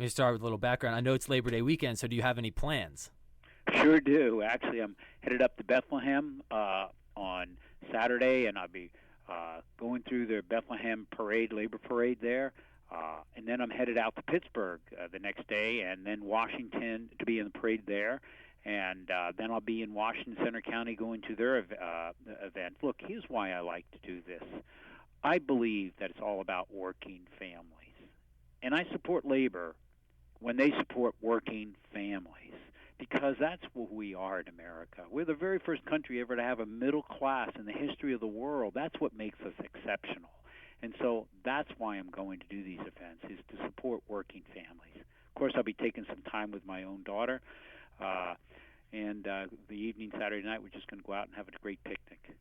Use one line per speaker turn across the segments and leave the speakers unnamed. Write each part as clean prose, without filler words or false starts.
Let me start with a little background. I know it's Labor Day weekend, so do you have any plans?
Sure do. Actually, I'm headed up to Bethlehem on Saturday, and I'll be going through the Bethlehem parade, labor parade there. And then I'm headed out to Pittsburgh the next day, and then Washington to be in the parade there. And then I'll be in Washington Center County going to their event. Look, here's why I like to do this. I believe that it's all about working families. And I support labor when they support working families, because that's what we are in America. We're the very first country ever to have a middle class in the history of the world. That's what makes us exceptional. And so that's why I'm going to do these events, is to support working families. Of course, I'll be taking some time with my own daughter. And the evening, Saturday night, we're just going to go out and have a great picnic.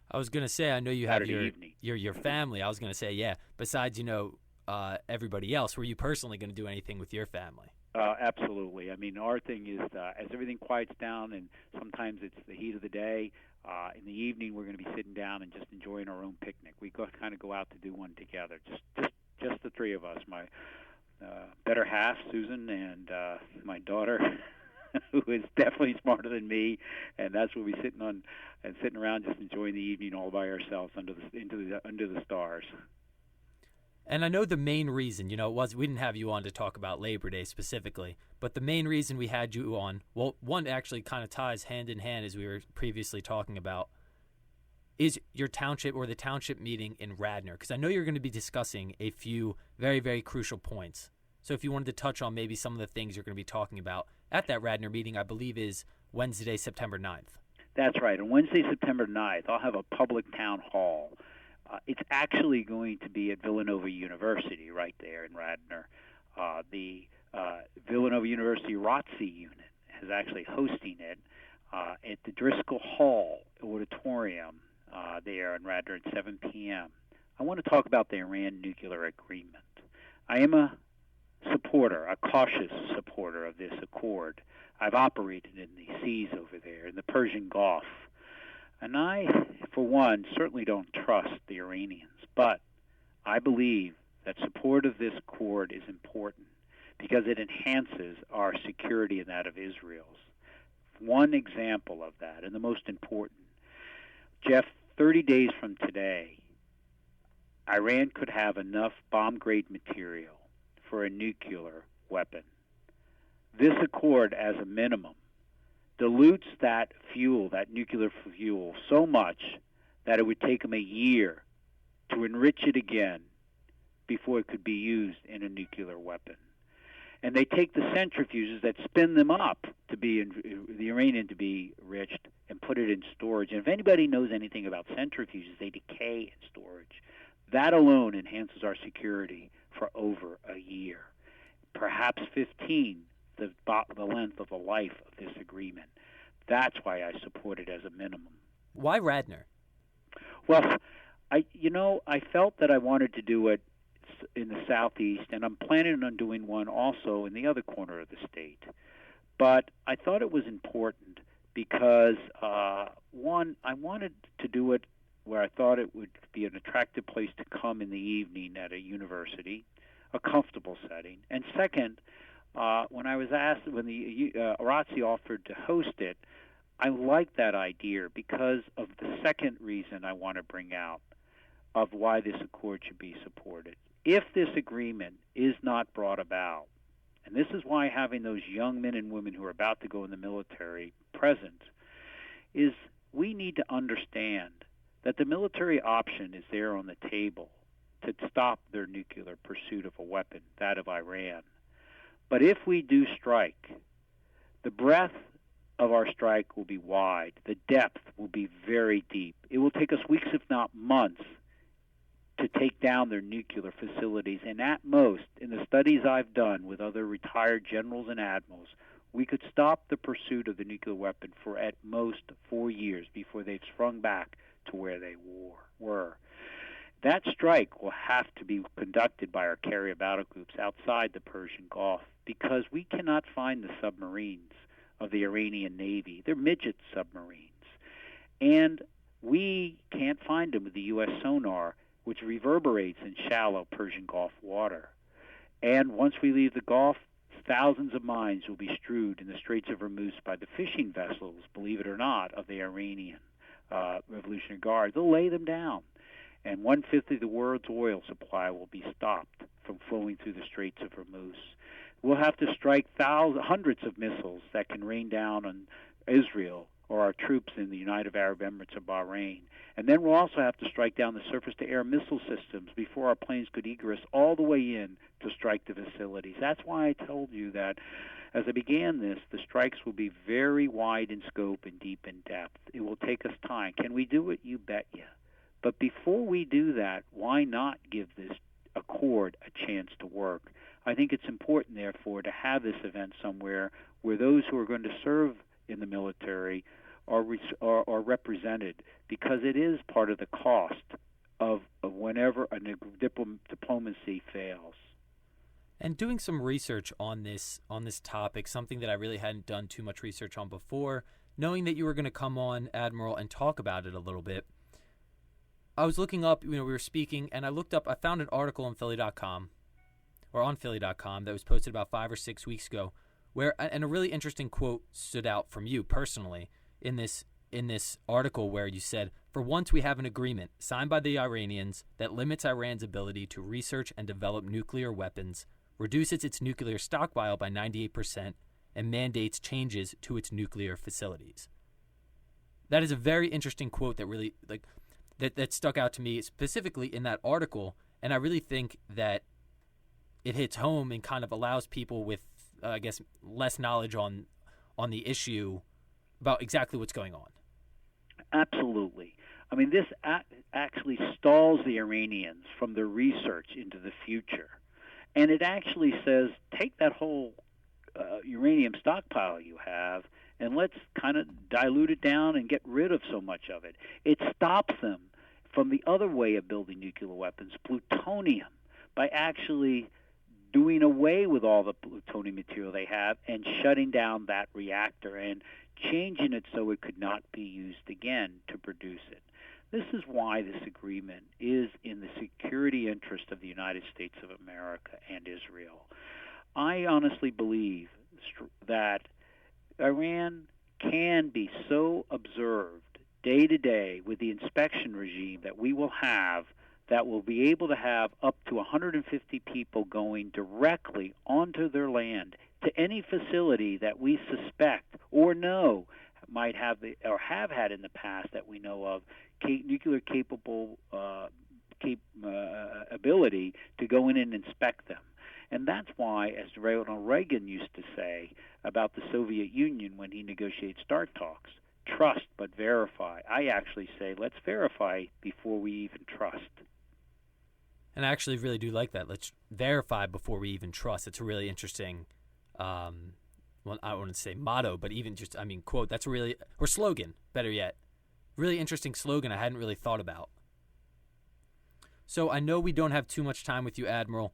I was going to say, I know you have
Saturday
your family. I was going to say, yeah, besides, everybody else, were you personally going to do anything with your family?
Absolutely. I mean, our thing is as everything quiets down, and sometimes it's the heat of the day, in the evening we're going to be sitting down and just enjoying our own picnic. We kind of go out to do one together, just the three of us, my better half, Susan, and my daughter, who is definitely smarter than me, and that's what we're sitting around just enjoying the evening all by ourselves under the stars.
And I know the main reason, we didn't have you on to talk about Labor Day specifically, but the main reason we had you on, well, one actually kind of ties hand in hand as we were previously talking about, is your township or the township meeting in Radnor, because I know you're going to be discussing a few very, very crucial points. So if you wanted to touch on maybe some of the things you're going to be talking about at that Radnor meeting, I believe is Wednesday, September 9th.
That's right. On Wednesday, September 9th, I'll have a public town hall. It's actually going to be at Villanova University right there in Radnor. The Villanova University ROTC unit is actually hosting it at the Driscoll Hall Auditorium there in Radnor at 7 p.m. I want to talk about the Iran nuclear agreement. I am a cautious supporter of this accord. I've operated in the seas over there, in the Persian Gulf. And I, for one, certainly don't trust the Iranians, but I believe that support of this accord is important because it enhances our security and that of Israel's. One example of that, and the most important, Jeff, 30 days from today, Iran could have enough bomb-grade material for a nuclear weapon. This accord, as a minimum, dilutes that fuel, that nuclear fuel, so much that it would take them a year to enrich it again before it could be used in a nuclear weapon. And they take the centrifuges that spin them up to be the uranium to be enriched and put it in storage. And if anybody knows anything about centrifuges, they decay in storage. That alone enhances our security for over a year, perhaps 15, the length of the life of this agreement. That's why I support it as a minimum.
Why Radnor?
Well, I felt that I wanted to do it in the southeast, and I'm planning on doing one also in the other corner of the state. But I thought it was important because, one, I wanted to do it where I thought it would be an attractive place to come in the evening at a university, a comfortable setting. And second, when the ROTC offered to host it, I liked that idea because of the second reason I want to bring out of why this accord should be supported. If this agreement is not brought about, and this is why having those young men and women who are about to go in the military present, is we need to understand that the military option is there on the table to stop their nuclear pursuit of a weapon, that of Iran. But if we do strike, the breadth of our strike will be wide. The depth will be very deep. It will take us weeks, if not months, to take down their nuclear facilities. And at most, in the studies I've done with other retired generals and admirals, we could stop the pursuit of the nuclear weapon for at most 4 years before they've sprung back to where they were. That strike will have to be conducted by our carrier battle groups outside the Persian Gulf because we cannot find the submarines of the Iranian Navy. They're midget submarines. And we can't find them with the U.S. sonar, which reverberates in shallow Persian Gulf water. And once we leave the Gulf, thousands of mines will be strewed in the Straits of Hormuz by the fishing vessels, believe it or not, of the Iranian Revolutionary Guard. They'll lay them down, and one-fifth of the world's oil supply will be stopped from flowing through the Straits of Hormuz. We'll have to strike hundreds of missiles that can rain down on Israel or our troops in the United Arab Emirates or Bahrain. And then we'll also have to strike down the surface-to-air missile systems before our planes could egress all the way in to strike the facilities. That's why I told you that as I began this, the strikes will be very wide in scope and deep in depth. It will take us time. Can we do it? You bet you. But before we do that, why not give this accord a chance to work? I think it's important, therefore, to have this event somewhere where those who are going to serve in the military are represented, because it is part of the cost of whenever a diplomacy fails.
And doing some research on this topic, something that I really hadn't done too much research on before, knowing that you were going to come on, Admiral, and talk about it a little bit, I was looking up, we were speaking, and I found an article on Philly.com, or on Philly.com, that was posted about 5 or 6 weeks ago, and a really interesting quote stood out from you personally in this article, where you said, "For once we have an agreement signed by the Iranians that limits Iran's ability to research and develop nuclear weapons, reduces its nuclear stockpile by 98%, and mandates changes to its nuclear facilities." That is a very interesting quote that really that stuck out to me specifically in that article, and I really think that it hits home and kind of allows people with I guess less knowledge on the issue about exactly what's going on.
Absolutely. I mean, this actually stalls the Iranians from their research into the future. And it actually says, take that whole uranium stockpile you have and let's kind of dilute it down and get rid of so much of it. It stops them from the other way of building nuclear weapons, plutonium, by actually doing away with all the plutonium material they have and shutting down that reactor and changing it so it could not be used again to produce it. This is why this agreement is in the security interest of the United States of America and Israel. I honestly believe that Iran can be so observed day to day with the inspection regime that we will have, that will be able to have up to 150 people going directly onto their land to any facility that we suspect or know might have or have had in the past that we know of nuclear capable ability to go in and inspect them. And that's why, as Ronald Reagan used to say about the Soviet Union when he negotiated START talks, trust but verify. I actually say let's verify before we even trust.
And I actually really do like that. Let's verify before we even trust. It's a really interesting, well, I don't want to say motto, but even just, quote. That's a really, or slogan, better yet. Really interesting slogan I hadn't really thought about. So I know we don't have too much time with you, Admiral,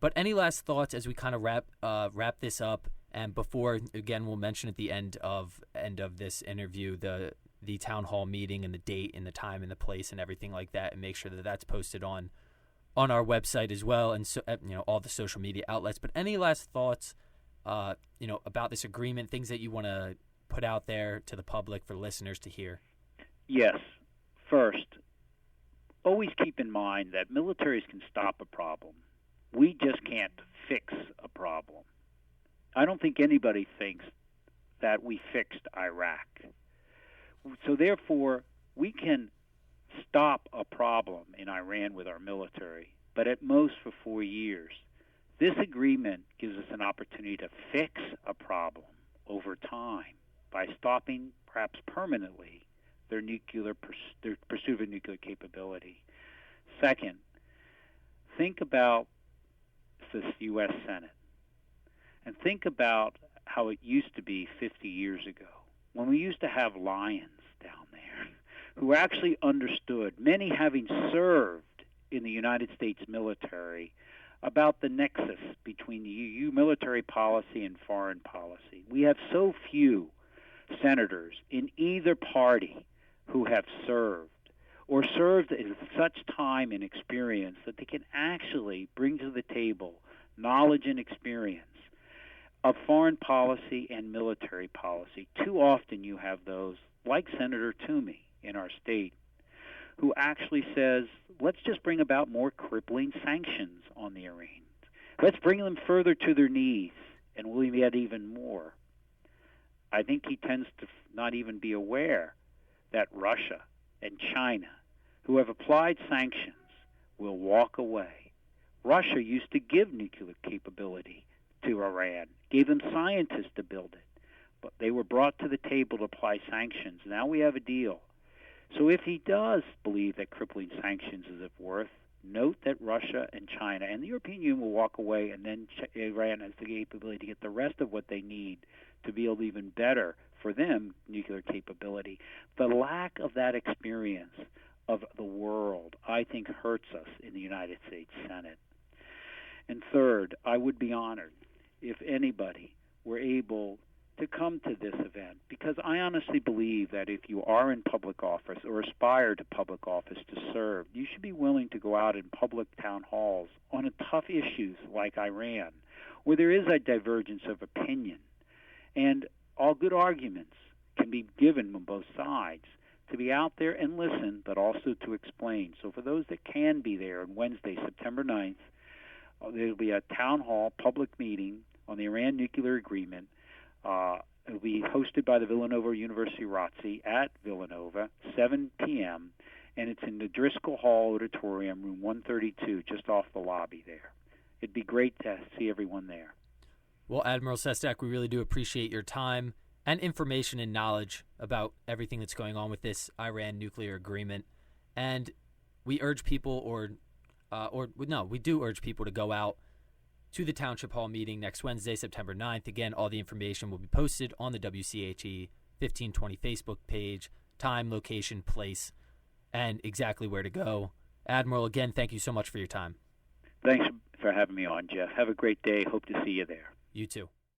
but any last thoughts as we kind of wrap this up? And before, again, we'll mention at the end of this interview the town hall meeting and the date and the time and the place and everything like that, and make sure that that's posted on our website as well, and so all the social media outlets. But any last thoughts, about this agreement, things that you want to put out there to the public for listeners to hear?
Yes. First, always keep in mind that militaries can stop a problem. We just can't fix a problem. I don't think anybody thinks that we fixed Iraq. So therefore, we can stop a problem in Iran with our military, but at most for 4 years. This agreement gives us an opportunity to fix a problem over time by stopping, perhaps permanently, their pursuit of nuclear capability. Second, think about the U.S. Senate, and think about how it used to be 50 years ago, when we used to have lions down there who actually understood, many having served in the United States military, about the nexus between the EU military policy and foreign policy. We have so few senators in either party who have served or served in such time and experience that they can actually bring to the table knowledge and experience of foreign policy and military policy. Too often you have those, like Senator Toomey in our state, who actually says, let's just bring about more crippling sanctions on the Iranians. Let's bring them further to their knees, and we'll get even more. I think he tends to not even be aware that Russia and China, who have applied sanctions, will walk away. Russia used to give nuclear capability to Iran, gave them scientists to build it, but they were brought to the table to apply sanctions. Now we have a deal. So if he does believe that crippling sanctions is of worth, note that Russia and China and the European Union will walk away, and then Iran has the capability to get the rest of what they need to build even better for them nuclear capability. The lack of that experience of the world, I think, hurts us in the United States Senate. And third, I would be honored if anybody were able to come to this event, because I honestly believe that if you are in public office or aspire to public office to serve, you should be willing to go out in public town halls on tough issues like Iran, where there is a divergence of opinion, and all good arguments can be given on both sides, to be out there and listen, but also to explain. So for those that can be there on Wednesday, September 9th, there will be a town hall public meeting on the Iran nuclear agreement. It will be hosted by the Villanova University ROTC at Villanova, 7 p.m., and it's in the Driscoll Hall Auditorium, room 132, just off the lobby there. It'd be great to see everyone there.
Well, Admiral Sestak, we really do appreciate your time and information and knowledge about everything that's going on with this Iran nuclear agreement. And we urge people, we do urge people to go out to the Township Hall meeting next Wednesday, September 9th. Again, all the information will be posted on the WCHE 1520 Facebook page, time, location, place, and exactly where to go. Admiral, again, thank you so much for your time.
Thanks for having me on, Jeff. Have a great day. Hope to see you there.
You too.